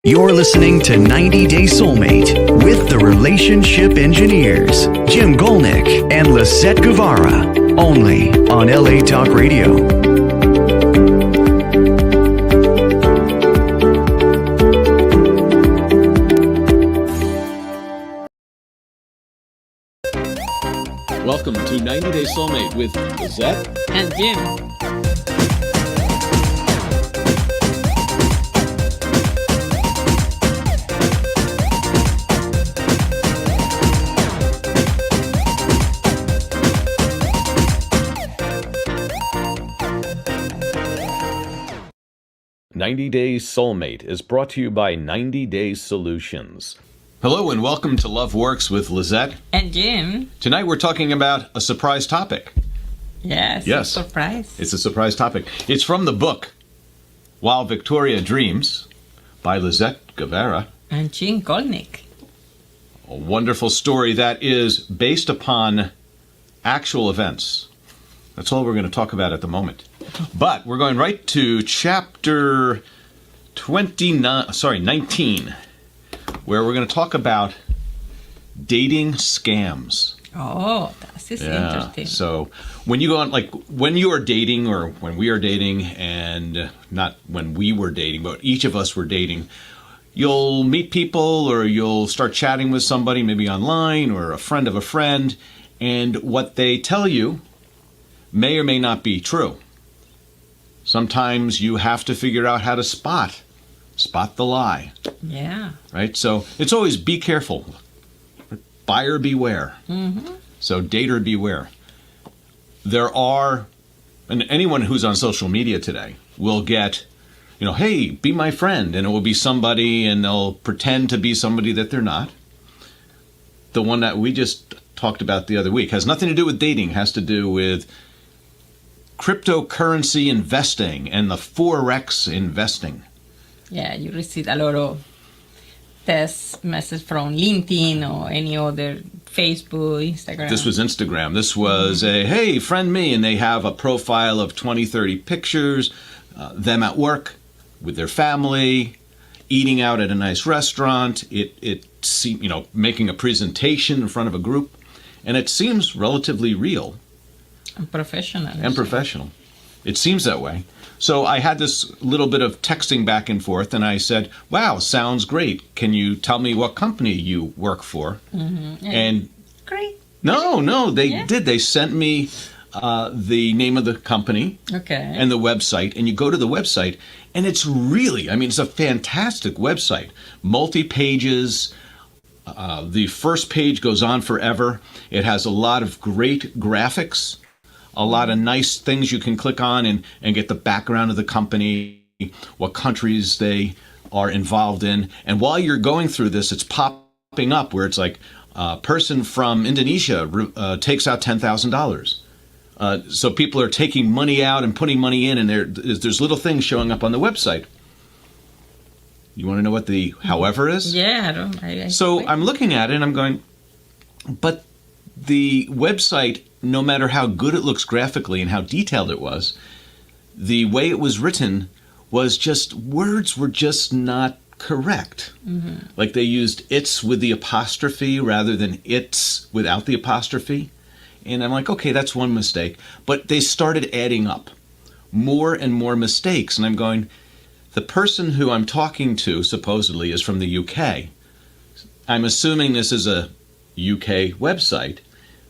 You're listening to 90 Day Soulmate with the Relationship Engineers, Jim Gulnick and Lisett Guevara, only on LA Talk Radio. Welcome to 90 Day Soulmate with Lisett and Jim. 90 Day Soulmate is brought to you by 90 Day Solutions. Hello and welcome to Love Works with Lisett and Jim. Tonight we're talking about a surprise topic. Yes, a surprise. It's a surprise topic. It's from the book While Victoria Dreams by Lisett Guevara and Jim Gulnick. A wonderful story that is based upon actual events. That's all we're going to talk about at the moment. But we're going right to chapter 19, where we're going to talk about dating scams. Oh, that's interesting. So when you go on, like when you are dating or when we are dating, and not when we were dating, but each of us were dating, you'll meet people or you'll start chatting with somebody, maybe online or a friend of a friend, and what they tell you may or may not be true. Sometimes you have to figure out how to spot the lie. Yeah. Right? So it's always be careful. Buyer beware. Mm-hmm. So dater beware. There are, and anyone who's on social media today will get, hey, be my friend. And it will be somebody and they'll pretend to be somebody that they're not. The one that we just talked about the other week has nothing to do with dating, has to do with cryptocurrency investing and the Forex investing. Yeah, you receive a lot of text messages from LinkedIn or any other Facebook, Instagram. This was Instagram. This was hey, friend me, and they have a profile of 20, 30 pictures, them at work with their family, eating out at a nice restaurant, making a presentation in front of a group, and it seems relatively real. And professional. It seems that way. So I had this little bit of texting back and forth, and I said, wow, sounds great. Can you tell me what company you work for? Mm-hmm. Yeah. And great. No, they did. They sent me the name of the company and the website, and you go to the website, and it's really, it's a fantastic website. Multi-pages. The first page goes on forever. It has a lot of great graphics. A lot of nice things you can click on and get the background of the company, what countries they are involved in. And while you're going through this, it's popping up where it's like, person from Indonesia takes out $10,000. So people are taking money out and putting money in, and there's little things showing up on the website. You want to know what the however is? Yeah, I'm looking at it and I'm going, but the website, no matter how good it looks graphically and how detailed it was, the way it was written was just, words were just not correct. Mm-hmm. Like they used it's with the apostrophe rather than it's without the apostrophe. And I'm like, okay, that's one mistake. But they started adding up more and more mistakes. And I'm going, the person who I'm talking to supposedly is from the UK. I'm assuming this is a UK website.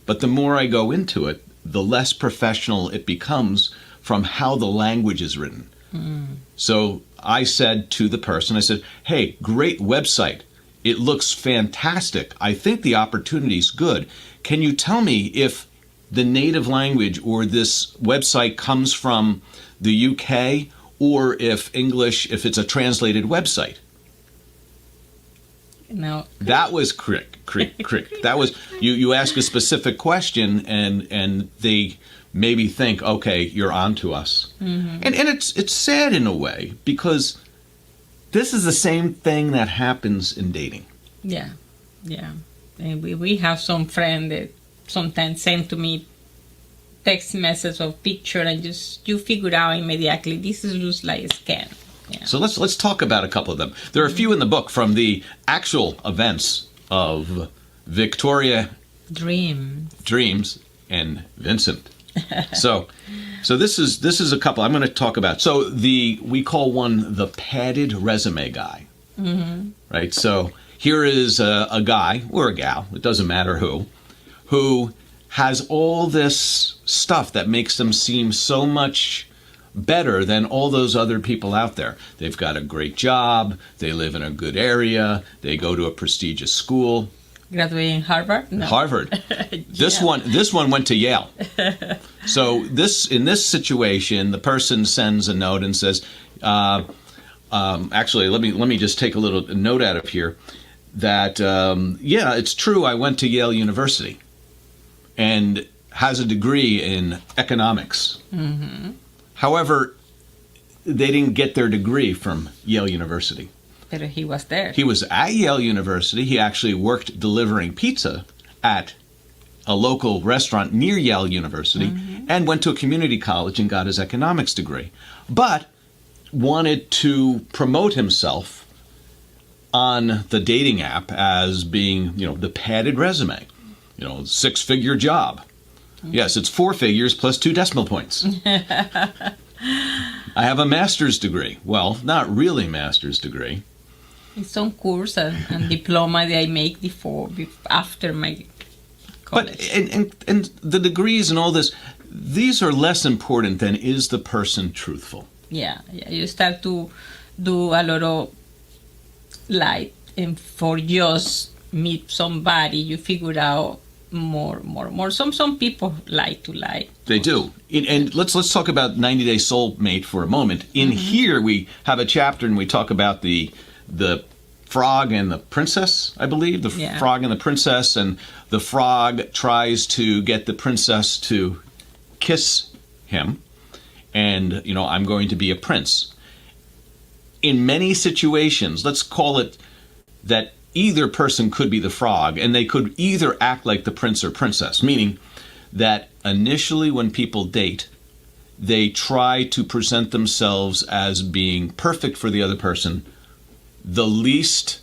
But the more I go into it, the less professional it becomes from how the language is written. Mm. So I said to the person, I said, hey, great website. It looks fantastic. I think the opportunity's good. Can you tell me if the native language or this website comes from the UK or if it's a translated website? No. That was crick. That was you ask a specific question and they maybe think, okay, you're on to us. Mm-hmm. And it's sad in a way because this is the same thing that happens in dating. Yeah. And we have some friend that sometimes send to me text message or picture and you figure out immediately this looks like a scam. Yeah. So let's talk about a couple of them. There are a few in the book from the actual events of Victoria Dreams and Vincent. So this is a couple I'm going to talk about. So we call one the padded resume guy. Mm-hmm. Right? So here is a guy or a gal, it doesn't matter who has all this stuff that makes them seem so much better than all those other people out there. They've got a great job, they live in a good area, they go to a prestigious school. Graduated in Harvard? No. Harvard. This one went to Yale. So in this situation, the person sends a note and says, actually, let me just take a little note out of here that yeah, it's true. I went to Yale University, and has a degree in economics. Mm-hmm. However, they didn't get their degree from Yale University. But he was there. He was at Yale University. He actually worked delivering pizza at a local restaurant near Yale University, mm-hmm. and went to a community college and got his economics degree. But wanted to promote himself on the dating app as being, the padded resume, 6-figure job. Mm-hmm. Yes, it's 4 figures plus 2 decimal points. I have a master's degree. Well, not really master's degree. It's some course and diploma that I make after my college. But and the degrees and all this, these are less important than is the person truthful. Yeah. You start to do a lot of light, and for just meet somebody, you figure out more. Some people like to lie. They do. And let's talk about 90 Day Soulmate for a moment. In mm-hmm. here, we have a chapter and we talk about the frog and the princess, I believe. Frog and the princess, and the frog tries to get the princess to kiss him. And, I'm going to be a prince. In many situations, let's call it that either person could be the frog, and they could either act like the prince or princess, meaning that initially when people date, they try to present themselves as being perfect for the other person, the least,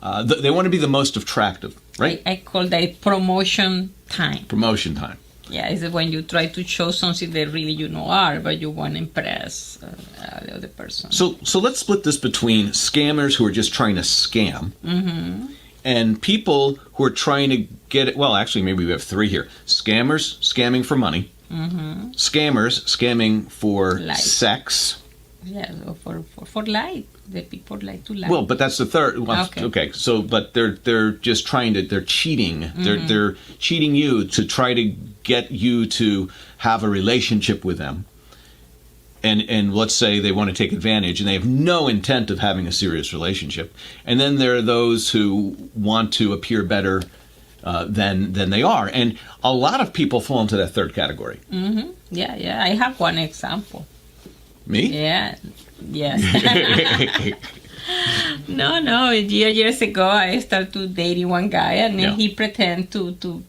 they want to be the most attractive, right? I call that promotion time. Promotion time. Yeah, it's when you try to show something that really you are, but you want to impress the other person. So let's split this between scammers who are just trying to scam, mm-hmm. and people who are trying to get it. Well, actually, maybe we have 3 here. Scammers scamming for money. Mm-hmm. Scammers scamming for sex. Yeah, for life. The people like to lie. Well, but that's the third one. Okay. So, but they're just trying to. They're cheating. Mm-hmm. They're cheating you to try to get you to have a relationship with them. And let's say they want to take advantage, and they have no intent of having a serious relationship. And then there are those who want to appear better than they are, and a lot of people fall into that third category. Mm-hmm. Yeah. I have one example. Me? Yeah. Yes. No. Years ago, I started dating one guy, and then he pretended to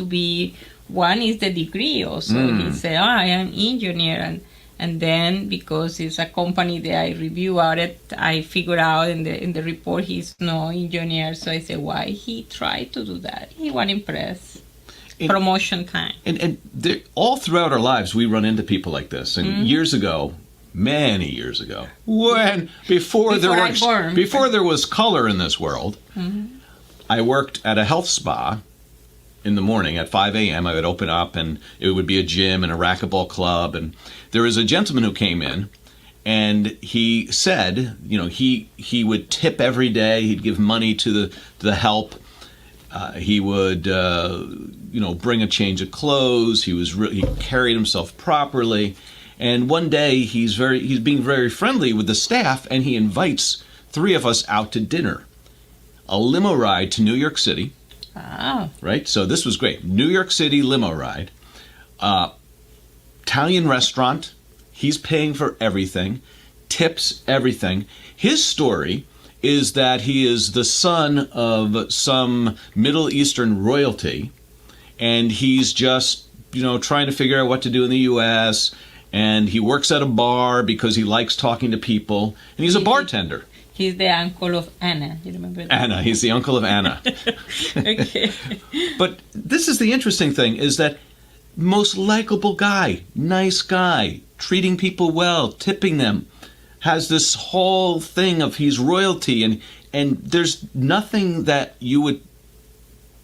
be. One is the degree also. He said, I am engineer, and then because it's a company that I review out it, I figured out in the report he's no engineer. So I said, why he tried to do that? He want to impress. Promotion time. And all throughout our lives, we run into people like this. And mm-hmm. Many years ago, before there was color in this world, mm-hmm. I worked at a health spa. In the morning at 5 a.m. I would open up, and it would be a gym and a racquetball club. And there was a gentleman who came in, and he said, he would tip every day. He'd give money to the help. He would, bring a change of clothes. He carried himself properly. And one day he's being very friendly with the staff, and he invites 3 of us out to dinner. A limo ride to New York City. Wow. Right? So this was great. New York City limo ride. Italian restaurant. He's paying for everything. Tips, everything. His story is that he is the son of some Middle Eastern royalty, and he's just, trying to figure out what to do in the U.S., and he works at a bar because he likes talking to people, and he's a bartender. He's the uncle of Anna. You remember that? Anna. He's the uncle of Anna. Okay. But this is the interesting thing, is that most likable guy, nice guy, treating people well, tipping them, has this whole thing of he's royalty, and there's nothing that you would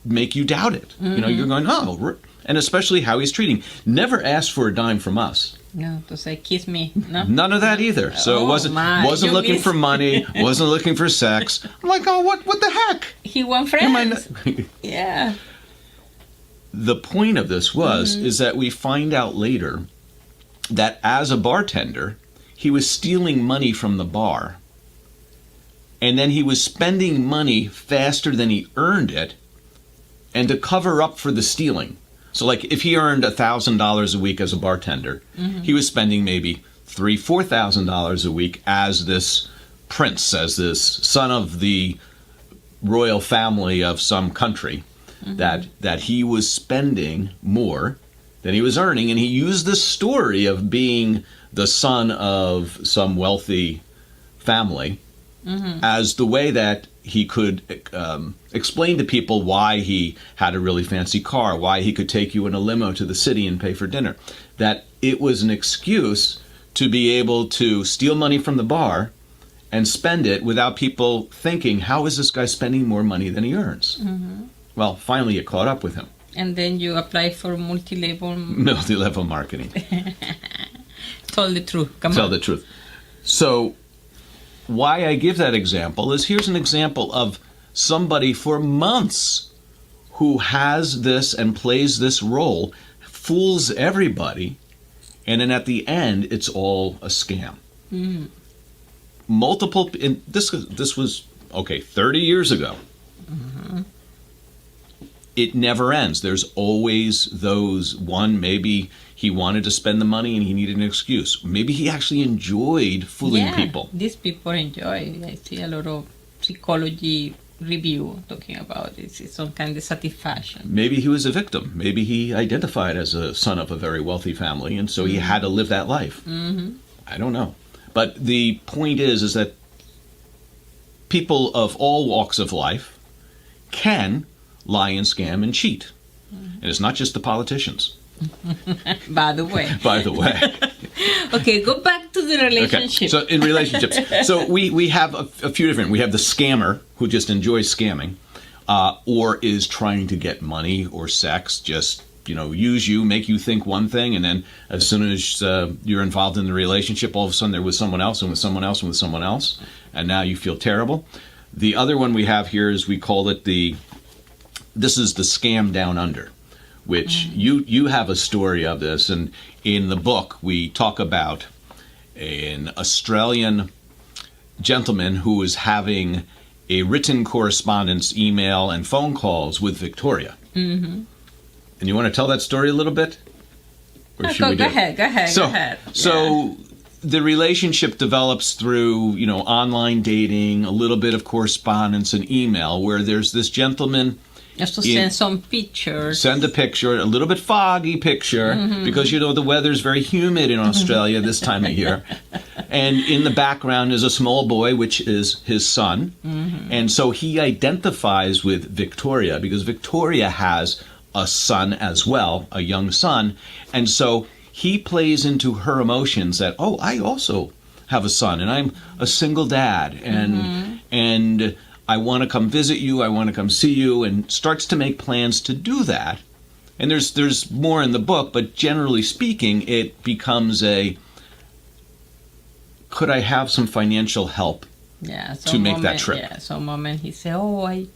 make you doubt it. You know, you're going, oh, and especially how he's treating. Never asked for a dime from us. No, to say kiss me. No, none of that either. So it wasn't looking for money, wasn't looking for sex. I'm like, oh, what the heck? He won friends. Yeah. The point of this is that we find out later that as a bartender, he was stealing money from the bar, and then he was spending money faster than he earned it, and to cover up for the stealing. So like if he earned $1,000 a week as a bartender, he was spending maybe $3,000-$4,000 a week as this prince, as this son of the royal family of some country, that he was spending more than he was earning. And he used this story of being the son of some wealthy family as the way that he could explain to people why he had a really fancy car, why he could take you in a limo to the city and pay for dinner. That it was an excuse to be able to steal money from the bar and spend it without people thinking, how is this guy spending more money than he earns? Well, finally it caught up with him. And then you apply for multi-level marketing. Tell the truth. Tell the truth. So why I give that example is here's an example of somebody for months who has this and plays this role, fools everybody, and then at the end it's all a scam. Multiple, and this was 30 years ago. It never ends. There's always those, one, maybe he wanted to spend the money and he needed an excuse. Maybe he actually enjoyed fooling people. These people enjoy. I see a lot of psychology review talking about it. It's some kind of satisfaction. Maybe he was a victim. Maybe he identified as a son of a very wealthy family, and so he had to live that life. I don't know. But the point is that people of all walks of life can lie and scam and cheat. And it's not just the politicians. By the way. Okay, go back to the relationship. Okay. So in relationships, so we have a few different. We have the scammer who just enjoys scamming, or is trying to get money or sex, just use you, make you think one thing, and then as soon as you're involved in the relationship, all of a sudden they're with someone else and with someone else and with someone else, and now you feel terrible. The other one we have here is, we call it this is the scam down under, which you have a story of this, and in the book we talk about an Australian gentleman who is having a written correspondence, email, and phone calls with Victoria. And you want to tell that story a little bit? Or should we go ahead. So the relationship develops through, online dating, a little bit of correspondence and email, where there's this gentleman. Just to send some pictures. Send a picture, a little bit foggy picture, because the weather's very humid in Australia this time of year. And in the background is a small boy, which is his son. And so he identifies with Victoria because Victoria has a son as well, a young son. And so he plays into her emotions that, oh, I also have a son, and I'm a single dad, and I want to come visit you, I want to come see you, and starts to make plans to do that. And there's more in the book, but generally speaking, it becomes could I have some financial help to make that trip? Yeah, some moment he said, oh, I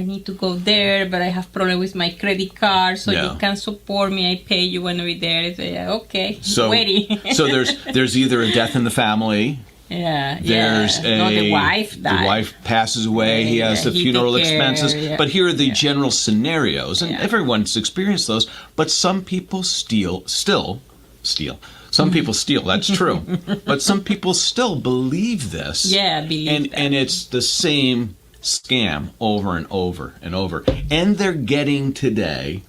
need to go there, but I have problem with my credit card, so you can support me, I pay you when we're there. I say, okay, ready. So there's either a death in the family. There's the wife died. The wife passes away. He has the funeral expenses. But here are the general scenarios, and everyone's experienced those. But some people still steal. Some people steal. That's true. But some people still believe this. And it's the same scam over and over and over. And they're getting today,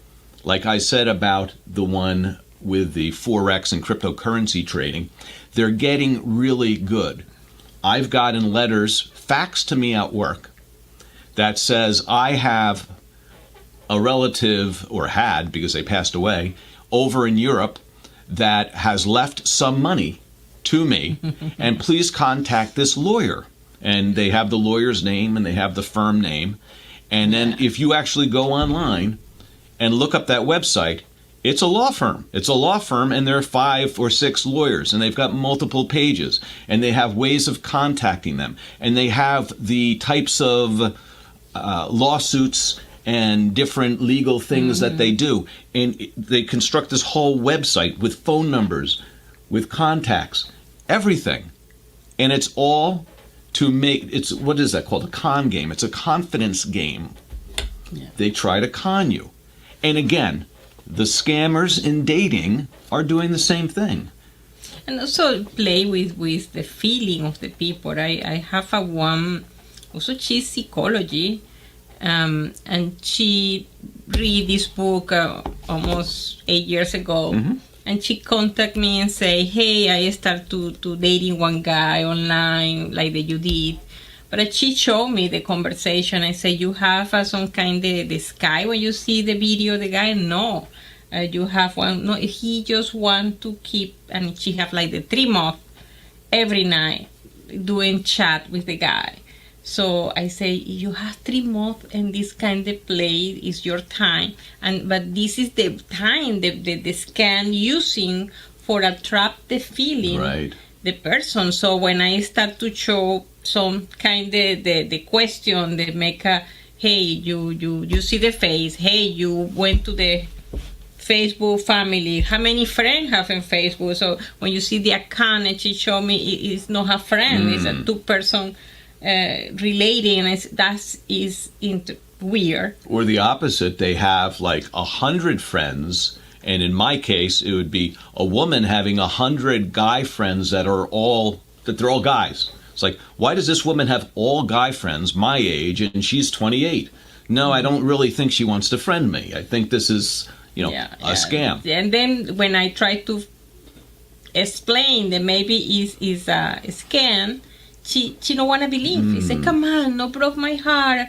like I said about the one with the Forex and cryptocurrency trading, they're getting really good. I've gotten letters faxed to me at work that says I have a relative, or had because they passed away, over in Europe that has left some money to me, and please contact this lawyer. And they have the lawyer's name and they have the firm name. And then if you actually go online and look up that website, it's a law firm. It's a law firm, and there are 5 or 6 lawyers, and they've got multiple pages, and they have ways of contacting them, and they have the types of lawsuits and different legal things that they do. And they construct this whole website with phone numbers, with contacts, everything. And it's all to make, it's, what is that called? A con game. It's a confidence game. Yeah. They try to con you. And again, the scammers in dating are doing the same thing. And also play with the feeling of the people. I have a one, also she's psychology, and she read this book almost 8 years ago. And she contact me and say, hey, I start to dating one guy online like that you did. But she showed me the conversation. I say, you have some kind of the sky when you see the video of the guy? No. You have one. No, he just want to keep, and she have like the 3 months every night doing chat with the guy. So I say, you have 3 months and this kind of play is your time. But this is the time the scan using for attract the feeling, the person. So when I start to show some kind of the question, they make a, hey, you see the face, hey, you went to the Facebook family, how many friends have in Facebook? So when you see the account and she show me it's not a friend, it's a 2-person relating, and that is weird. Or the opposite, they have like 100 friends, and in my case it would be a woman having 100 guy friends that they're all guys. It's like, why does this woman have all guy friends my age and she's 28? No, I don't really think she wants to friend me. I think this is a scam. And then when I try to explain that maybe is a scam, she don't want to believe. She said, come on, no broke my heart.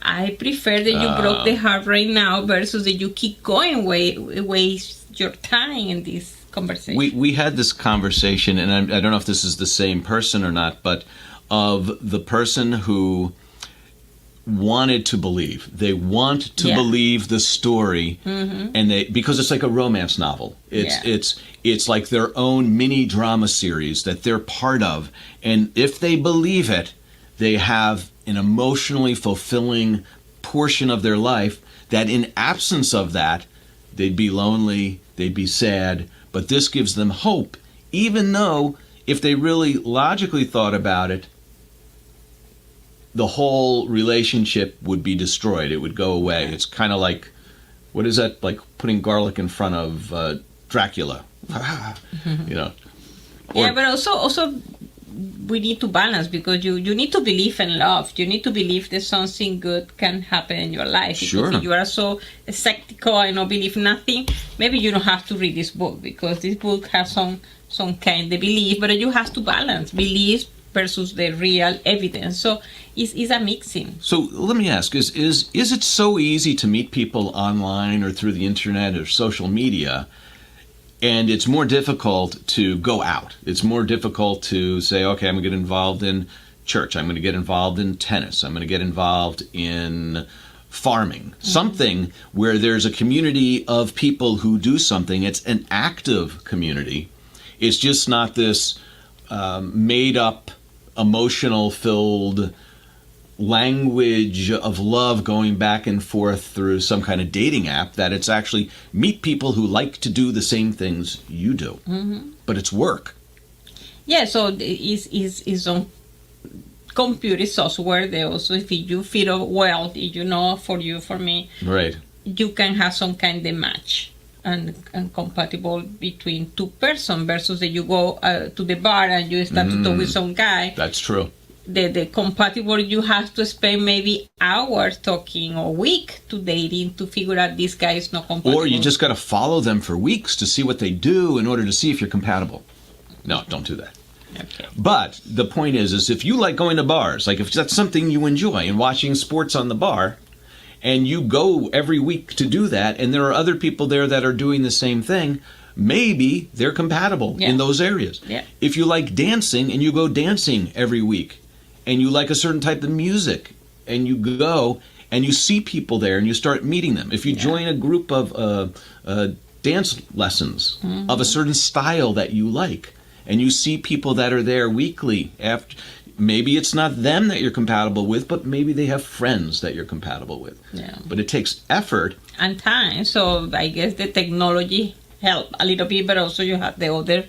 I prefer that you broke the heart right now versus that you keep going, waste your time in this conversation. We had this conversation, and I don't know if this is the same person or not, but of the person who wanted to believe. They want to believe the story, and because it's like a romance novel. It's like their own mini drama series that they're part of, and if they believe it, they have an emotionally fulfilling portion of their life that in absence of that, they'd be lonely, they'd be sad, but this gives them hope, even though if they really logically thought about it, the whole relationship would be destroyed. It would go away. It's kind of like, what is that? Like putting garlic in front of Dracula. But also we need to balance, because you need to believe in love. You need to believe that something good can happen in your life. Sure. Because if you are so skeptical and don't believe nothing, maybe you don't have to read this book, because this book has some kind of belief, but you have to balance belief versus the real evidence. So it's a mixing. So let me ask, is it so easy to meet people online or through the internet or social media, and it's more difficult to go out? It's more difficult to say, okay, I'm going to get involved in church, I'm going to get involved in tennis, I'm going to get involved in farming, something where there's a community of people who do something. It's an active community. It's just not this made up, emotional filled language of love going back and forth through some kind of dating app, that it's actually meet people who like to do the same things you do. But it's work. Yeah, so it's on computer software. They also, if you feel well, for me, right, you can have some kind of match and compatible between 2 persons versus that you go to the bar and you start to talk with some guy. That's true. the compatible, you have to spend maybe hours talking or week to dating to figure out this guy is not compatible. Or you just got to follow them for weeks to see what they do in order to see if you're compatible. No, don't do that. Okay. But the point is if you like going to bars, like if that's something you enjoy and watching sports on the bar, and you go every week to do that, and there are other people there that are doing the same thing, maybe they're compatible in those areas. Yeah. If you like dancing and you go dancing every week, and you like a certain type of music, and you go and you see people there and you start meeting them. If you join a group of dance lessons of a certain style that you like, and you see people that are there weekly, after maybe it's not them that you're compatible with, but maybe they have friends that you're compatible with. Yeah. But it takes effort and time. So I guess the technology help a little bit, but also you have the other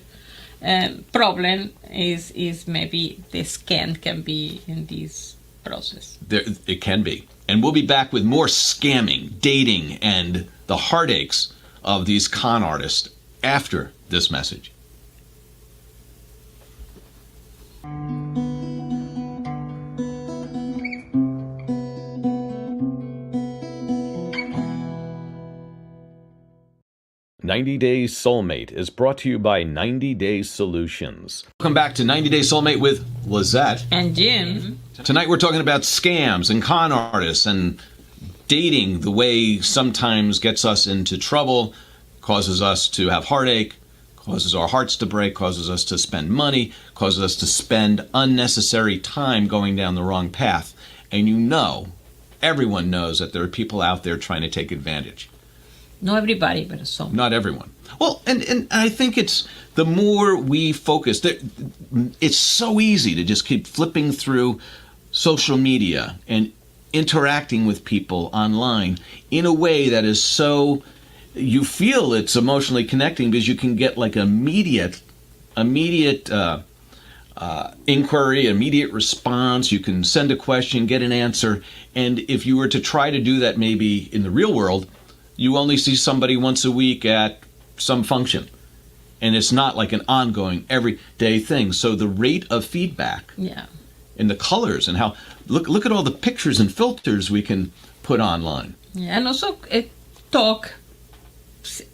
problem is maybe the scam can be in this process. It can be. And we'll be back with more scamming, dating, and the heartaches of these con artists after this message. "90 Days Soulmate" is brought to you by 90 Days Solutions. Welcome back to 90 Days Soulmate with Lisett. And Jim. Tonight we're talking about scams and con artists and dating, the way sometimes gets us into trouble, causes us to have heartache, causes our hearts to break, causes us to spend money, causes us to spend unnecessary time going down the wrong path. And everyone knows that there are people out there trying to take advantage. Not everybody, but some. Not everyone. Well, and I think it's the more we focus, it's so easy to just keep flipping through social media and interacting with people online in a way that is so, you feel it's emotionally connecting because you can get like immediate inquiry, immediate response. You can send a question, get an answer. And if you were to try to do that maybe in the real world, you only see somebody once a week at some function. And it's not like an ongoing, everyday thing. So the rate of feedback and the colors and how, look at all the pictures and filters we can put online. Yeah, and also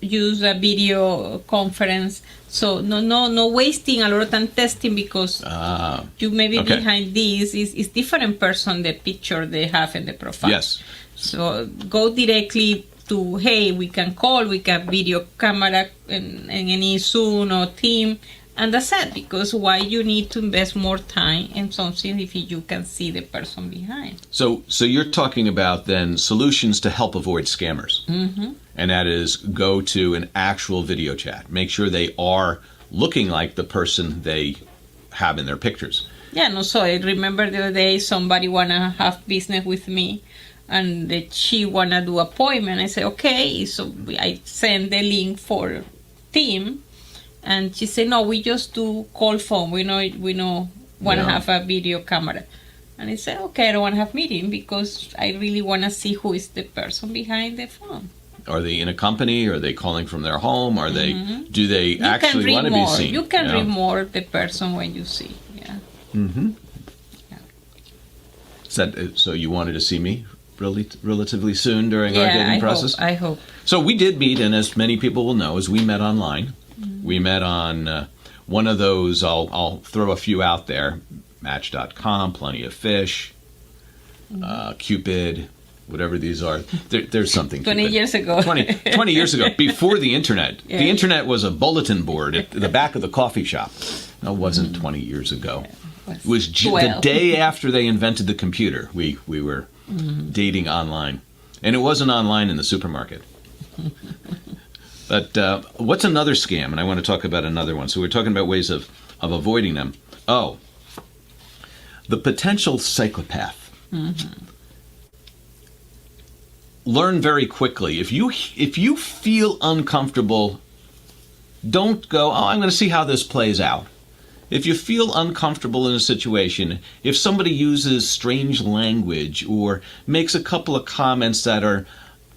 use a video conference. So no wasting a lot of time testing because you maybe behind this is different person, the picture they have in the profile. Yes. So go directly to, hey, we can call, we can video camera in any Zoom or team, and that's it. Because why you need to invest more time in something if you can see the person behind? So you're talking about then solutions to help avoid scammers. Mm-hmm. And that is go to an actual video chat. Make sure they are looking like the person they have in their pictures. Yeah, no, so I remember the other day somebody wanna have business with me and she wanna do appointment. I said, okay, so I send the link for team and she said, no, we just do call phone. We know wanna have a video camera. And I said, okay, I don't wanna have meeting because I really wanna see who is the person behind the phone. Are they in a company? Are they calling from their home? Are they? Do they actually want to be seen? You can read more the person when you see. Yeah. Mm-hmm. Yeah. So you wanted to see me relatively soon during our dating process? I hope. So we did meet, and as many people will know, is we met online. Mm-hmm. We met on one of those. I'll throw a few out there: Match.com, Plenty of Fish, Cupid. Whatever these are, there's something. 20 years ago. 20 years ago, before the internet. Yeah. The internet was a bulletin board at the back of the coffee shop. No, it wasn't 20 years ago. Yeah, it was the day after they invented the computer. We were dating online. And it wasn't online in the supermarket. But what's another scam? And I want to talk about another one. So we're talking about ways of avoiding them. Oh, the potential psychopath. Mm-hmm. Learn very quickly. If you feel uncomfortable, don't go, I'm going to see how this plays out. If you feel uncomfortable in a situation, if somebody uses strange language or makes a couple of comments that are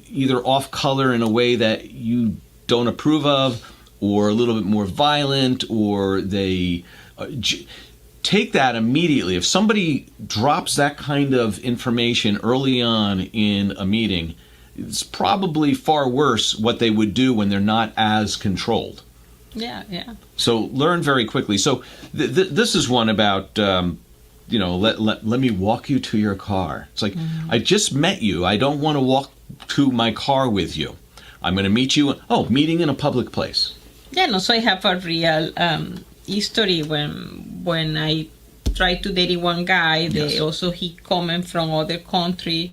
either off color in a way that you don't approve of, or a little bit more violent, or they take that immediately. If somebody drops that kind of information early on in a meeting, it's probably far worse what they would do when they're not as controlled. Yeah, yeah. So learn very quickly. So this is one about, let me walk you to your car. It's like, I just met you. I don't want to walk to my car with you. I'm going to meet you. Meeting in a public place. Yeah, no, so I have a real history when I tried to date one guy. He coming from other country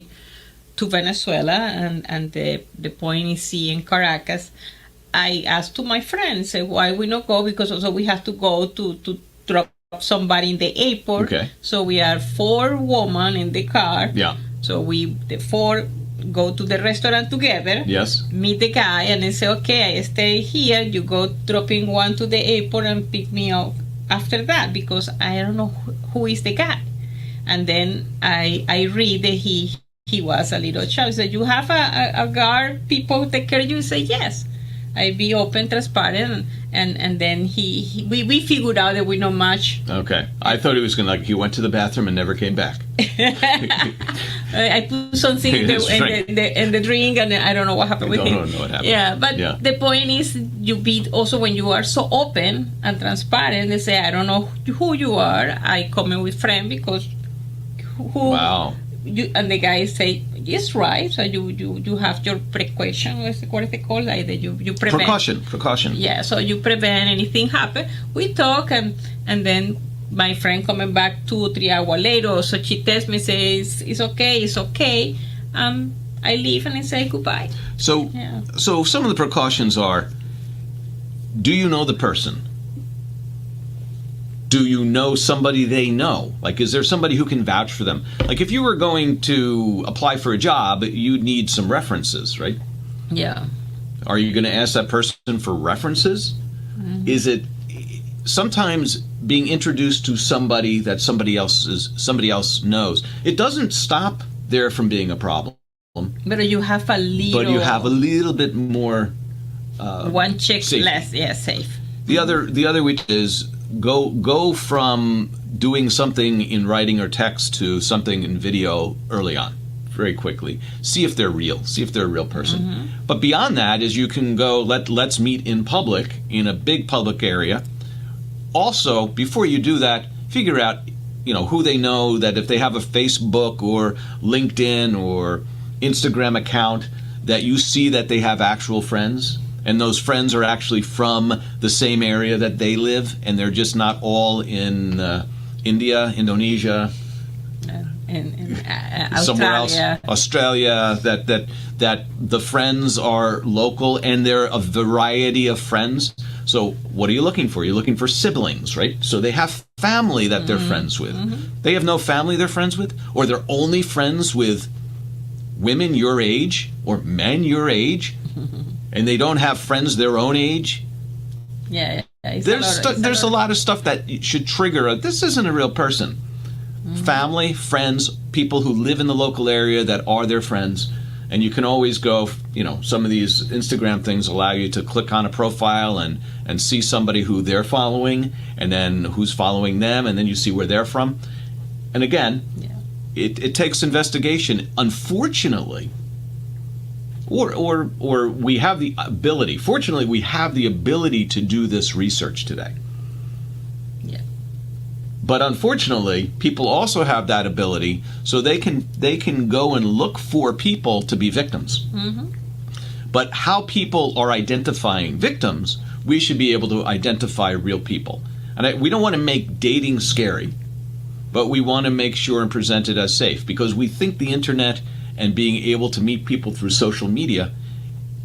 to Venezuela, and the point is in Caracas. I asked to my friends, say, why we not go? Because also we have to go to drop somebody in the airport. Okay. So we are 4 women in the car. Yeah. So the 4 go to the restaurant together. Yes. Meet the guy and then say, okay, I stay here. You go dropping one to the airport and pick me up after that, because I don't know who is the guy. And then I read that he was a little child. So you have a guard, people take care of you? Say yes. I be open, transparent, and then we figured out that we know much. Okay, I thought he was going to he went to the bathroom and never came back. I put something in the drink, and I don't know what happened with him. I don't know what happened. Yeah, but the point is, you be also when you are so open and transparent. They say, I don't know who you are. I come in with friend because who. Wow. And the guy say, yes, right. So you have your precaution. What is it called? Like that you prevent. Precaution. Yeah. So you prevent anything happen. We talk, and then my friend coming back 2 or 3 hours later. So she texts me, says, it's okay. I leave and I say goodbye. So some of the precautions are: do you know the person? Do you know somebody they know? Like, is there somebody who can vouch for them? Like, if you were going to apply for a job, you'd need some references, right? Yeah. Are you going to ask that person for references? Mm-hmm. Is it sometimes being introduced to somebody that somebody else knows? It doesn't stop there from being a problem. But you have a little bit more. One check safety. Less, yeah, safe. The other which is go from doing something in writing or text to something in video early on, very quickly. See if they're real. See if they're a real person. Mm-hmm. But beyond that is you can go, let's meet in public, in a big public area. Also, before you do that, figure out, who they know, that if they have a Facebook or LinkedIn or Instagram account, that you see that they have actual friends. And those friends are actually from the same area that they live, and they're just not all in India, Indonesia, somewhere else, Australia. That the friends are local, and they're a variety of friends. So what are you looking for? You're looking for siblings, right? So they have family that they're friends with. Mm-hmm. They have no family they're friends with, or they're only friends with women your age or men your age. And they don't have friends their own age. Yeah. There's a lot of stuff that should trigger this isn't a real person. Mm-hmm. Family, friends, people who live in the local area that are their friends. And you can always go, some of these Instagram things allow you to click on a profile and see somebody who they're following, and then who's following them, and then you see where they're from. And again, it takes investigation. Unfortunately, or we have the ability. Fortunately, we have the ability to do this research today. Yeah. But unfortunately, people also have that ability, so they can go and look for people to be victims. Mm-hmm. But how people are identifying victims, we should be able to identify real people. And we don't want to make dating scary, but we want to make sure and present it as safe, because we think the internet and being able to meet people through social media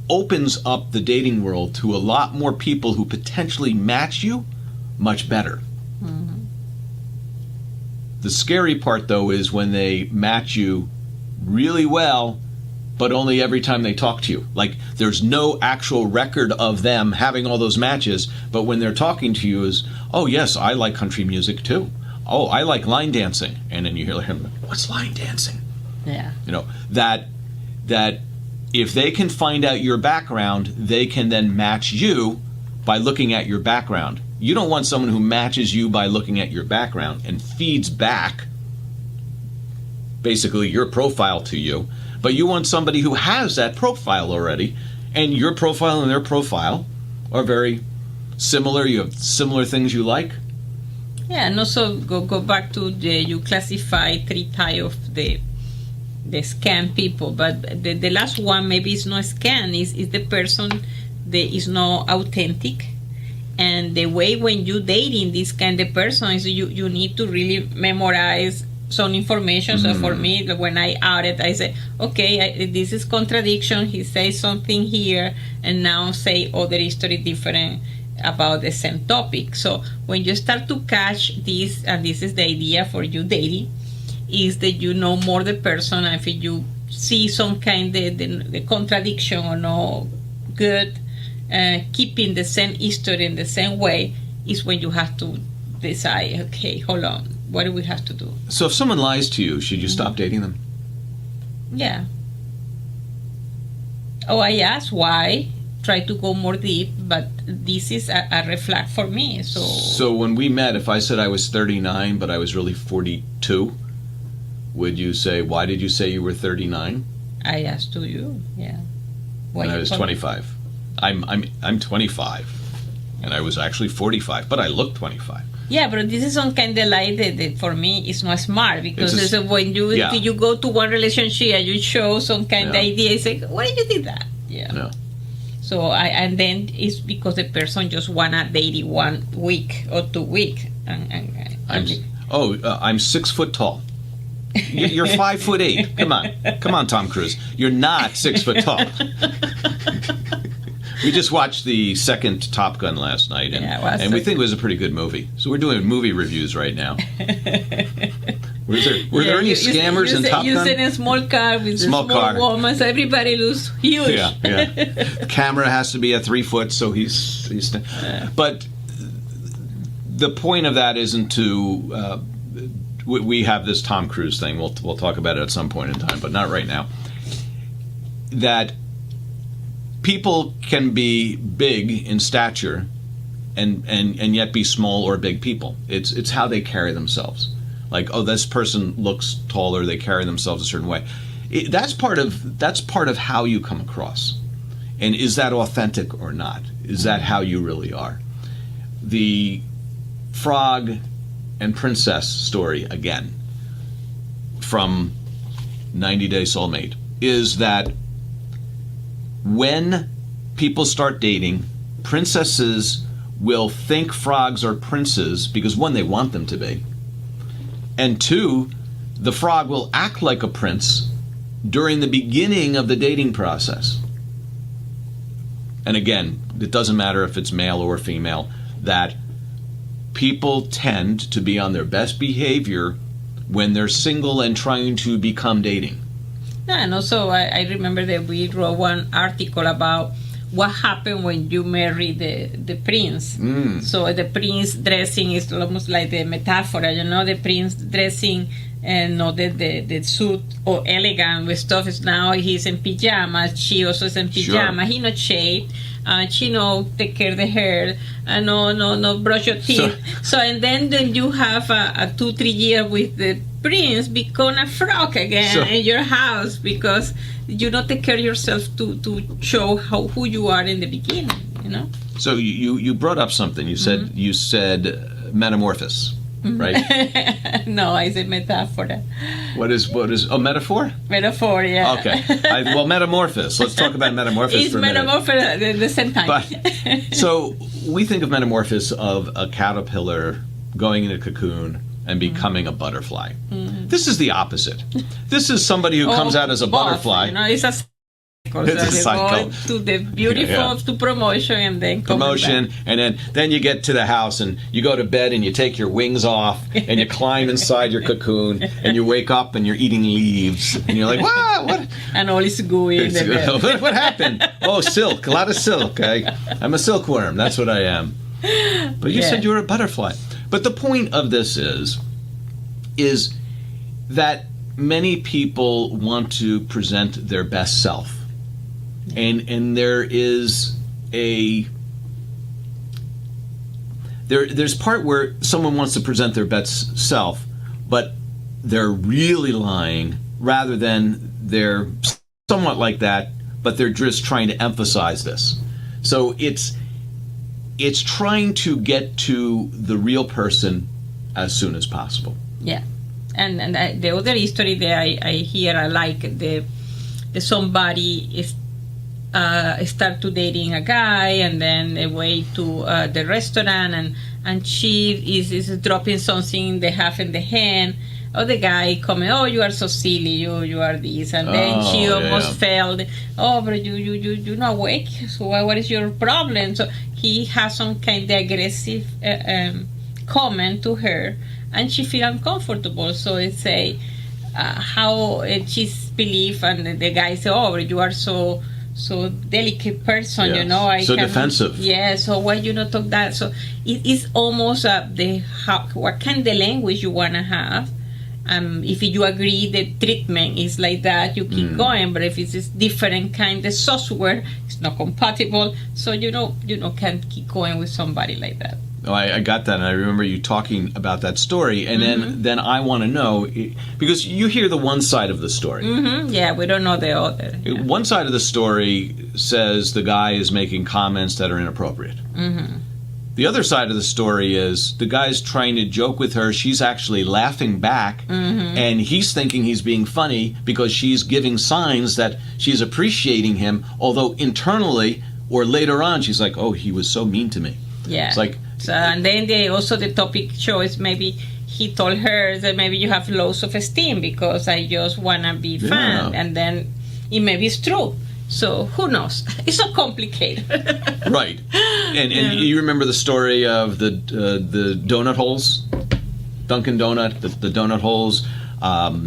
opens up the dating world to a lot more people who potentially match you much better. Mm-hmm. The scary part, though, is when they match you really well, but only every time they talk to you. Like, there's no actual record of them having all those matches, but when they're talking to you is, oh, yes, I like country music, too. Oh, I like line dancing. And then you hear him, what's line dancing? Yeah. That if they can find out your background, they can then match you by looking at your background. You don't want someone who matches you by looking at your background and feeds back basically your profile to you, but you want somebody who has that profile already, and your profile and their profile are very similar. You have similar things you like. Yeah, and also go back to you classify 3 types of the scam people, but the last one maybe is not scam, is the person that is not authentic. And the way when you dating this kind of person is you need to really memorize some information. So for me, when I outed, I say, okay, this is contradiction. He says something here, and now say other history different about the same topic. So when you start to catch this, and this is the idea for you dating, is that you know more the person, and if you see some kind of the contradiction or no good, keeping the same history in the same way, is when you have to decide, okay, hold on, what do we have to do? So if someone lies to you, should you stop dating them? Yeah. Oh, I asked why, try to go more deep, but this is a red flag for me. So when we met, if I said I was 39 but I was really 42, would you say, why did you say you were 39? I asked to you, yeah. Why and I was 25. I'm 25, and I was actually 45, but I look 25. Yeah, but this is some kind of lie that for me is not smart, because when you go to one relationship and you show some kind of idea, it's like, why did you do that? Yeah. No. So and then it's because the person just wanna date 1 week or 2 weeks. I'm 6 foot tall. You're 5'8". Come on, Tom Cruise. You're not 6 foot tall. We just watched the second Top Gun last night, and we think it was a pretty good movie. So we're doing movie reviews right now. Were there any scammers in Top Gun? You said a small car with a small woman, so everybody looks huge. Yeah. The camera has to be at 3 foot, so he's But the point of that isn't to. We have this Tom Cruise thing. We'll talk about it at some point in time, but not right now. That people can be big in stature and yet be small or big people. It's how they carry themselves. Like, oh, this person looks taller, they carry themselves a certain way. That's part of how you come across. And is that authentic or not? Is that how you really are? The frog and princess story, again, from 90 Day Soulmate, is that when people start dating, princesses will think frogs are princes because, 1, they want them to be, and 2, the frog will act like a prince during the beginning of the dating process. And again, it doesn't matter if it's male or female, that people tend to be on their best behavior when they're single and trying to become dating. Yeah, and also I remember that we wrote one article about what happened when you marry the prince. So the prince dressing is almost like the metaphor, the prince dressing and not the suit or elegant with stuff. Is now he's in pajamas, she also is in pajamas, he not shaved, she no take care of the hair, no brush your teeth. So and then you have a 2-3 years with the prince become a frog again in your house because you don't take care of yourself to show who you are in the beginning, So you brought up something. You said metamorphosis, right? No, I said metaphor. What is metaphor? Metaphor, yeah. Okay. Metamorphosis. Let's talk about metamorphosis it's for a minute. It's metamorphosis at the same time. But, so we think of metamorphosis of a caterpillar going in a cocoon and becoming a butterfly. This is the opposite. This is somebody who comes out as a butterfly. It's a cycle. It's a cycle. Go to the beautiful to promotion and then promotion, and then you get to the house and you go to bed and you take your wings off and you climb inside your cocoon and you wake up and you're eating leaves and you're like, wow, what? And all is gooey in the bed. What happened? Oh, silk, a lot of silk. I'm a silkworm. That's what I am. But you said you were a butterfly. But the point of this is that many people want to present their best self. And there is there's part where someone wants to present their best self, but they're really lying, rather than they're somewhat like that, but they're just trying to emphasize this. So it's trying to get to the real person as soon as possible. Yeah. And the other history that I hear, I like the somebody is start to dating a guy, and then they way to the restaurant, and she is dropping something they have in the hand. Oh, the guy coming, oh, you are so silly, you are this, and then she almost fell. Oh, but you're not awake. So what is your problem? So he has some kind of aggressive comment to her, and she feel uncomfortable. So it's how she's belief, and the guy say, oh, but you are so delicate person, yes. you know. So defensive. Yeah, so why you not talk that? So it is almost what kind of language you want to have. If you agree the treatment is like that, you keep going. But if it's a different kind of software, it's not compatible. So you can't keep going with somebody like that. Oh, I got that, and I remember you talking about that story, and then I want to know, because you hear the one side of the story. Yeah, we don't know the other. Yeah. One side of the story says the guy is making comments that are inappropriate. The other side of the story is the guy's trying to joke with her. She's actually laughing back, and he's thinking he's being funny because she's giving signs that she's appreciating him, although internally or later on she's like, oh, he was so mean to me. Yeah. It's like... So, and then the topic shows maybe he told her that maybe you have low self-esteem because I just want to be fun, and then it maybe it's true. So who knows? It's so complicated. Right. And you remember the story of the donut holes? Dunkin' Donut, the donut holes.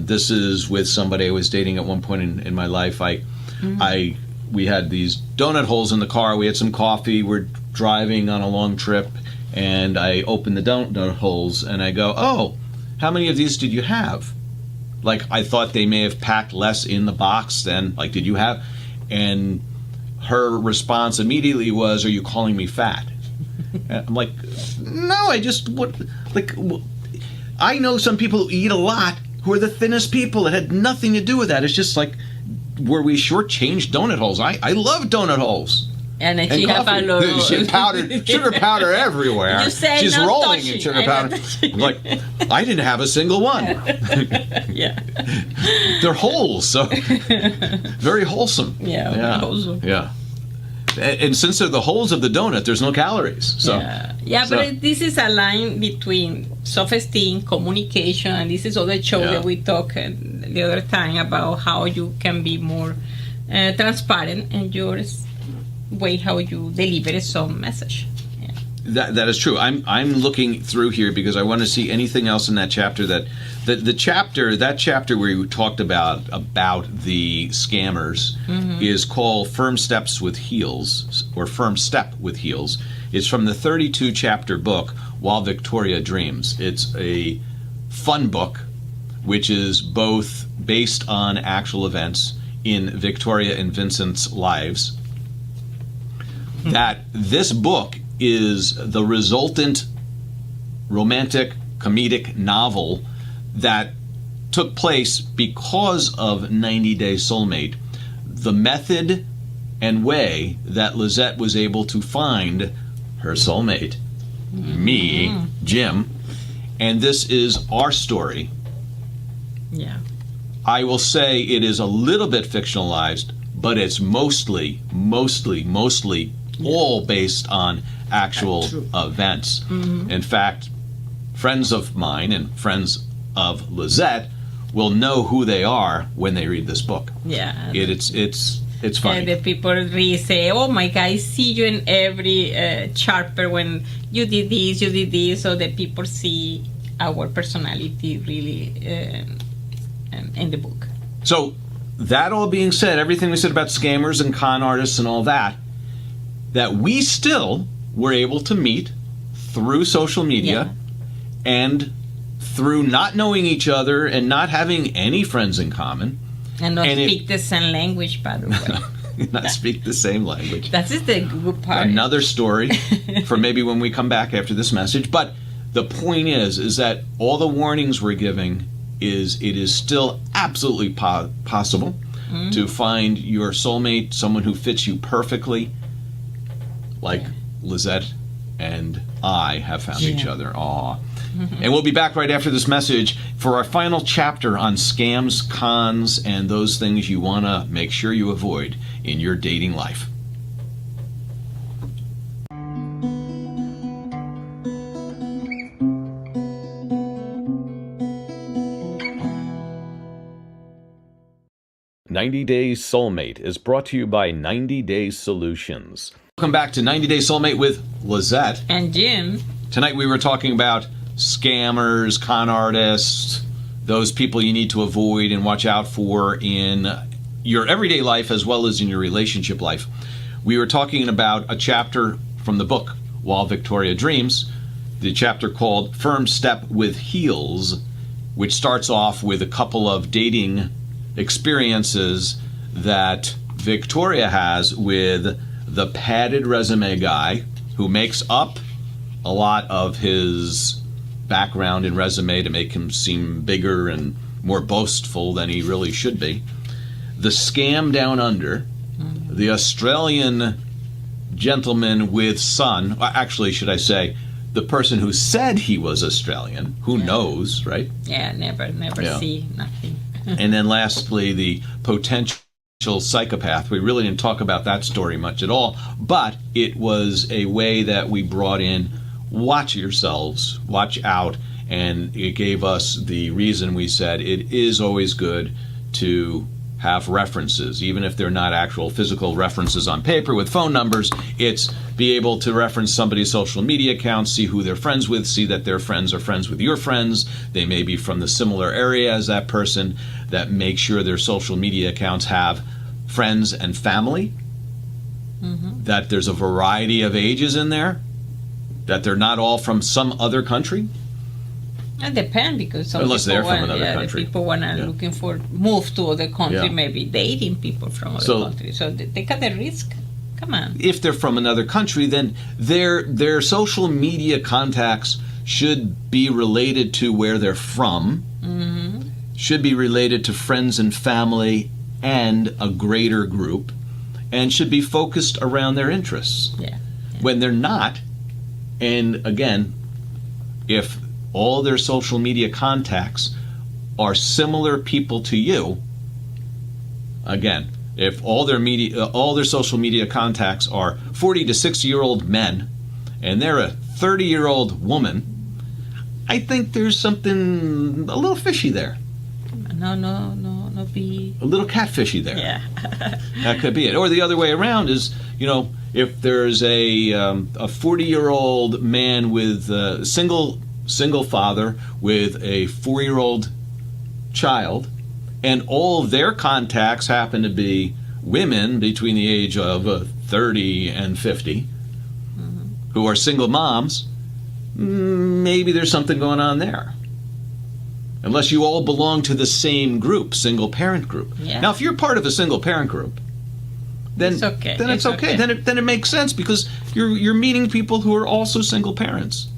This is with somebody I was dating at one point in my life. We had these donut holes in the car. We had some coffee. We're driving on a long trip, and I opened the donut holes, and I go, oh, how many of these did you have? Like, I thought they may have packed less in the box than, like, did you have? And her response immediately was, are you calling me fat? And I'm like, no, I know some people who eat a lot who are the thinnest people. It had nothing to do with that. It's just like, were we shortchanged donut holes? I love donut holes. And then she have a lot sugar powder everywhere. You say she's not rolling touching. in sugar powder. I'm like, I didn't have a single one. Yeah. They're holes, so very wholesome. Yeah. Wholesome. Yeah. And since they're the holes of the donut, there's no calories. So but this is a line between self-esteem, communication, and this is other show that we talked the other time about how you can be more transparent in your way how you deliver some message. That is true. I'm looking through here because I want to see anything else in that chapter that chapter where you talked about the scammers is called Firm Steps with Heels, or Firm Step with Heels. It's from the 32 chapter book While Victoria Dreams. It's a fun book which is both based on actual events in Victoria and Vincent's lives. That this book is the resultant romantic comedic novel that took place because of 90 Day Soulmate. The method and way that Lisett was able to find her soulmate, me, Jim, and this is our story. Yeah. I will say it is a little bit fictionalized, but it's mostly all based on actual events. In fact, friends of mine and friends of Lisett will know who they are when they read this book. Yeah. It's funny. The people really say, oh my God, I see you in every chapter when you did this, so that people see our personality really in the book. So, that all being said, everything we said about scammers and con artists and all that we still were able to meet through social media and through not knowing each other and not having any friends in common. And not speak the same language, by the way. not speak the same language. That is the good part. Another story for maybe when we come back after this message. But the point is that all the warnings we're giving is it is still absolutely possible to find your soulmate, someone who fits you perfectly, like Lisett and I have found each other. Aw. And we'll be back right after this message for our final chapter on scams, cons, and those things you want to make sure you avoid in your dating life. "90 Days Soulmate" is brought to you by 90 Days Solutions. Welcome back to 90 Days Soulmate with Lisett. And Jim. Tonight we were talking about scammers, con artists, those people you need to avoid and watch out for in your everyday life as well as in your relationship life. We were talking about a chapter from the book, While Victoria Dreams, the chapter called Firm Step with Heels, which starts off with a couple of dating experiences that Victoria has with the padded resume guy who makes up a lot of his background and resume to make him seem bigger and more boastful than he really should be. The scam down under, the Australian gentleman with son, actually, should I say, the person who said he was Australian, who knows, right? Yeah, never see nothing. And then lastly, the potential psychopath. We really didn't talk about that story much at all, but it was a way that we brought in watch yourselves, watch out, and it gave us the reason we said it is always good to have references, even if they're not actual physical references on paper with phone numbers. It's be able to reference somebody's social media accounts, see who they're friends with, see that their friends are friends with your friends. They may be from the similar area as that person, that make sure their social media accounts have friends and family, that there's a variety of ages in there, that they're not all from some other country. It depends, because some unless people they're from another country. People want to looking for move to other country, maybe dating people from other countries. So they got the risk. Come on. If they're from another country, then their social media contacts should be related to where they're from, should be related to friends and family and a greater group, and should be focused around their interests. When they're not, and again, if all their social media contacts are similar people to you, again, if all their social media contacts are 40 to 60-year-old men, and they're a 30-year-old woman, I think there's something a little fishy there. No, be a little catfishy there. Yeah, that could be it. Or the other way around is, if there's a 40-year-old man with a single father with a 4-year-old child, and all of their contacts happen to be women between the age of 30 and 50 who are single moms, maybe there's something going on there. Unless you all belong to the same group, single parent group. Now, if you're part of a single parent group, then it's okay. Then it's okay. Then it makes sense, because you're meeting people who are also single parents.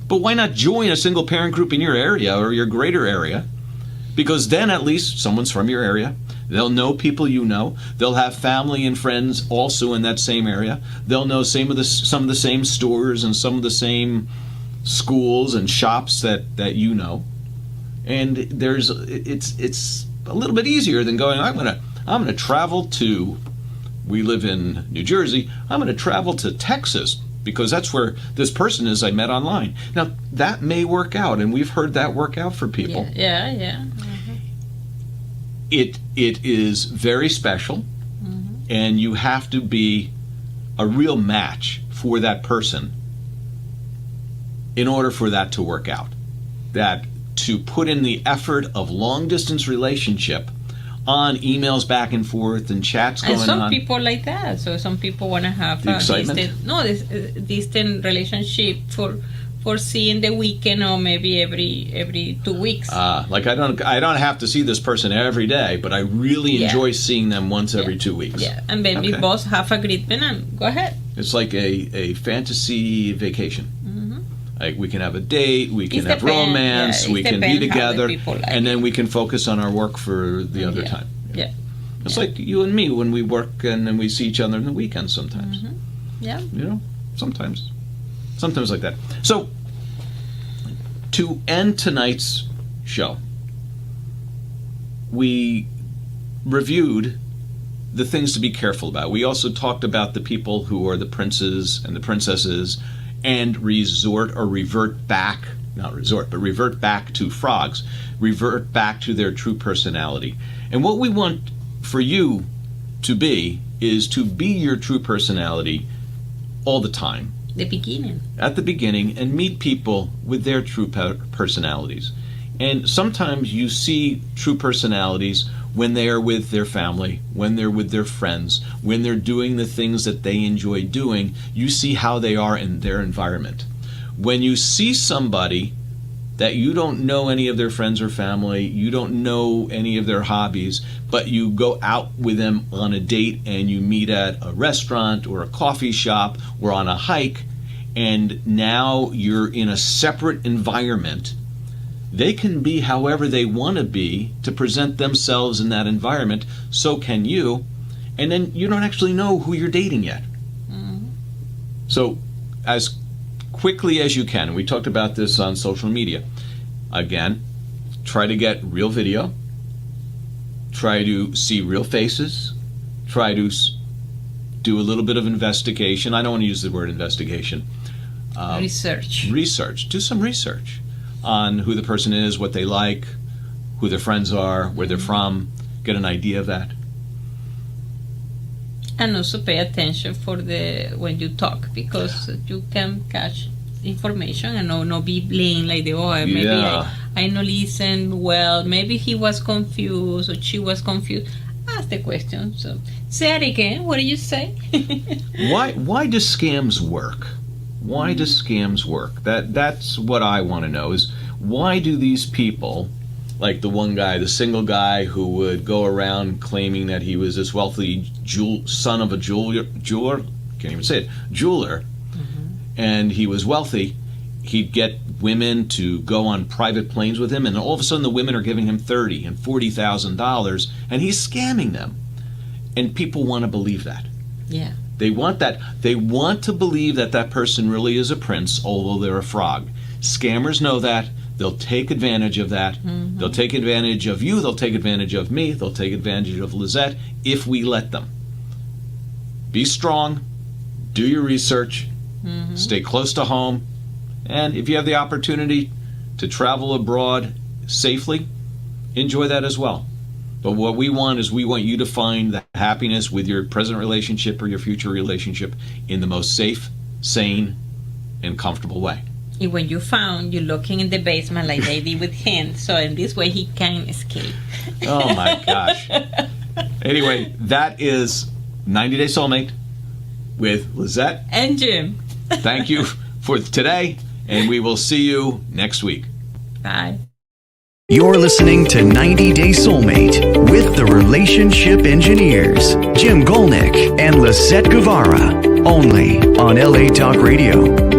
But why not join a single parent group in your area or your greater area? Because then at least someone's from your area. They'll know people you know. They'll have family and friends also in that same area. They'll know some of the same stores and some of the same schools and shops that you know. And it's a little bit easier than going, I'm gonna travel to, we live in New Jersey, I'm gonna travel to Texas because that's where this person is I met online. Now, that may work out, and we've heard that work out for people. Yeah. It is very special, and you have to be a real match for that person in order for that to work out. That to put in the effort of long-distance relationship on emails back and forth and chats going on. And some people like that. So some people want to have the excitement. Distant relationship for for seeing the weekend or maybe every 2 weeks. Like I don't have to see this person every day, but I really enjoy seeing them once every 2 weeks. Yeah, and then we both have agreement and go ahead. It's like a fantasy vacation. Like we can have a date, we can have romance, we can be together, and then we can focus on our work for the other time. Yeah. It's like you and me when we work and then we see each other on the weekends sometimes. Yeah. You know, sometimes like that. So, to end tonight's show, we reviewed the things to be careful about. We also talked about the people who are the princes and the princesses and revert back to frogs, revert back to their true personality. And what we want for you to be is to be your true personality all the time. At the beginning, and meet people with their true personalities. And sometimes you see true personalities when they are with their family, when they're with their friends, when they're doing the things that they enjoy doing. You see how they are in their environment. When you see somebody that you don't know any of their friends or family, you don't know any of their hobbies, but you go out with them on a date and you meet at a restaurant or a coffee shop or on a hike, and now you're in a separate environment. They can be however they want to be to present themselves in that environment. So can you. And then you don't actually know who you're dating yet. So as quickly as you can, and we talked about this on social media, again, try to get real video, try to see real faces, try to do a little bit of investigation. I don't want to use the word investigation. Research. Do some research on who the person is, what they like, who their friends are, where they're from. Get an idea of that. And also pay attention when you talk, because you can catch information and not be blamed like maybe I no listen well, maybe he was confused or she was confused. Ask the question. So say it again. What do you say? Why do scams work? Why do scams work? That's what I want to know, is why do these people, like the one guy, the single guy who would go around claiming that he was this wealthy son of a jeweler, can't even say it, jeweler, and he was wealthy, he'd get women to go on private planes with him, and all of a sudden the women are giving him $30,000 and $40,000, and he's scamming them. And people want to believe that. Yeah. They want that. They want to believe that that person really is a prince, although they're a frog. Scammers know that. They'll take advantage of that. They'll take advantage of you. They'll take advantage of me. They'll take advantage of Lisett if we let them. Be strong. Do your research. Stay close to home. And if you have the opportunity to travel abroad safely, enjoy that as well. But what we want is we want you to find the happiness with your present relationship or your future relationship in the most safe, sane, and comfortable way. And when you're looking in the basement like they did with him, so in this way he can escape. Oh my gosh. Anyway, that is 90 Day Soulmate with Lisett and Jim. Thank you for today, and we will see you next week. Bye. You're listening to 90 Day Soulmate with the Relationship Engineers, Jim Gulnick and Lisett Guevara, only on LA Talk Radio.